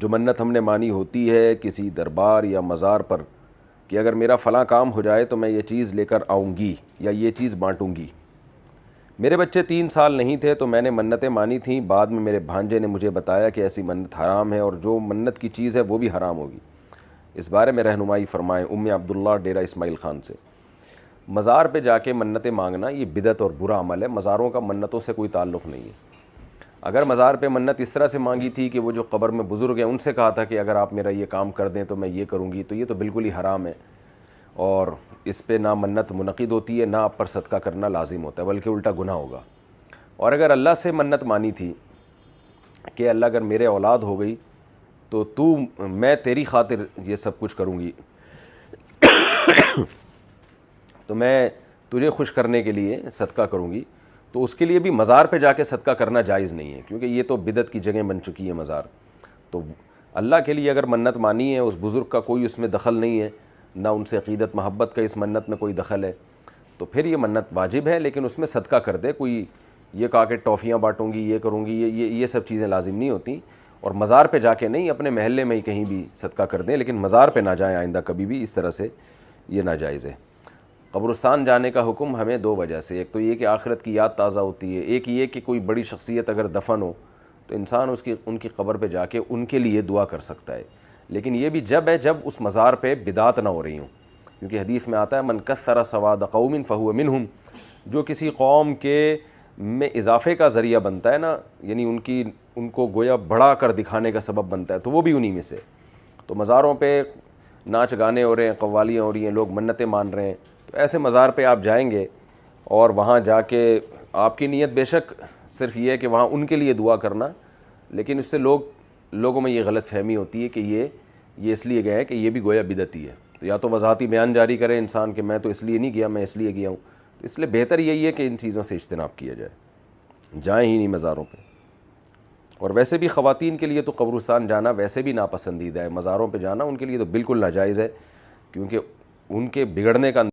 جو منت ہم نے مانی ہوتی ہے کسی دربار یا مزار پر کہ اگر میرا فلاں کام ہو جائے تو میں یہ چیز لے کر آؤں گی یا یہ چیز بانٹوں گی۔ میرے بچے 3 سال نہیں تھے تو میں نے منتیں مانی تھیں، بعد میں میرے بھانجے نے مجھے بتایا کہ ایسی منت حرام ہے اور جو منت کی چیز ہے وہ بھی حرام ہوگی۔ اس بارے میں رہنمائی فرمائیں۔ ام عبداللہ، ڈیرہ اسماعیل خان سے۔ مزار پہ جا کے منتیں مانگنا یہ بدعت اور برا عمل ہے، مزاروں کا منتوں سے کوئی تعلق نہیں ہے۔ اگر مزار پہ منت اس طرح سے مانگی تھی کہ وہ جو قبر میں بزرگ ہیں ان سے کہا تھا کہ اگر آپ میرا یہ کام کر دیں تو میں یہ کروں گی، تو یہ تو بالکل ہی حرام ہے، اور اس پہ نہ منت منعقد ہوتی ہے نہ آپ پر صدقہ کرنا لازم ہوتا ہے، بلکہ الٹا گناہ ہوگا۔ اور اگر اللہ سے منت مانی تھی کہ اللہ اگر میرے اولاد ہو گئی تو میں تیری خاطر یہ سب کچھ کروں گی، تو میں تجھے خوش کرنے کے لیے صدقہ کروں گی، تو اس کے لیے بھی مزار پہ جا کے صدقہ کرنا جائز نہیں ہے، کیونکہ یہ تو بدعت کی جگہ بن چکی ہے مزار۔ تو اللہ کے لیے اگر منت مانی ہے، اس بزرگ کا کوئی اس میں دخل نہیں ہے، نہ ان سے عقیدت محبت کا اس منت میں کوئی دخل ہے، تو پھر یہ منت واجب ہے، لیکن اس میں صدقہ کر دے۔ کوئی یہ کہا کہ ٹافیاں بانٹوں گی، یہ کروں گی، یہ سب چیزیں لازم نہیں ہوتی، اور مزار پہ جا کے نہیں، اپنے محلے میں ہی کہیں بھی صدقہ کر دیں، لیکن مزار پہ نہ جائیں آئندہ کبھی بھی، اس طرح سے یہ ناجائز ہے۔ قبرستان جانے کا حکم ہمیں 2 وجہ سے، ایک تو یہ کہ آخرت کی یاد تازہ ہوتی ہے، ایک یہ کہ کوئی بڑی شخصیت اگر دفن ہو تو انسان ان کی قبر پہ جا کے ان کے لیے دعا کر سکتا ہے، لیکن یہ بھی جب ہے جب اس مزار پہ بدعت نہ ہو رہی ہوں، کیونکہ حدیث میں آتا ہے من کثر سواد قوم فہو منہم، جو کسی قوم کے میں اضافے کا ذریعہ بنتا ہے نا، یعنی ان کو گویا بڑا کر دکھانے کا سبب بنتا ہے، تو وہ بھی انہی میں سے۔ تو مزاروں پہ ناچ گانے ہو رہے ہیں، قوالیاں ہو رہی ہیں، لوگ منتیں مان رہے ہیں، تو ایسے مزار پہ آپ جائیں گے اور وہاں جا کے آپ کی نیت بے شک صرف یہ ہے کہ وہاں ان کے لیے دعا کرنا، لیکن اس سے لوگوں میں یہ غلط فہمی ہوتی ہے کہ یہ اس لیے گئے ہیں کہ یہ بھی گویا بدعتی ہے، تو یا تو وضاحتی بیان جاری کرے انسان کہ میں تو اس لیے نہیں گیا، میں اس لیے گیا ہوں، تو اس لیے بہتر یہی ہے کہ ان چیزوں سے اجتناب کیا جائے، جائیں ہی نہیں مزاروں پہ۔ اور ویسے بھی خواتین کے لیے تو قبرستان جانا ویسے بھی ناپسندیدہ ہے، مزاروں پہ جانا ان کے لیے تو بالکل ناجائز ہے، کیونکہ ان کے بگڑنے کا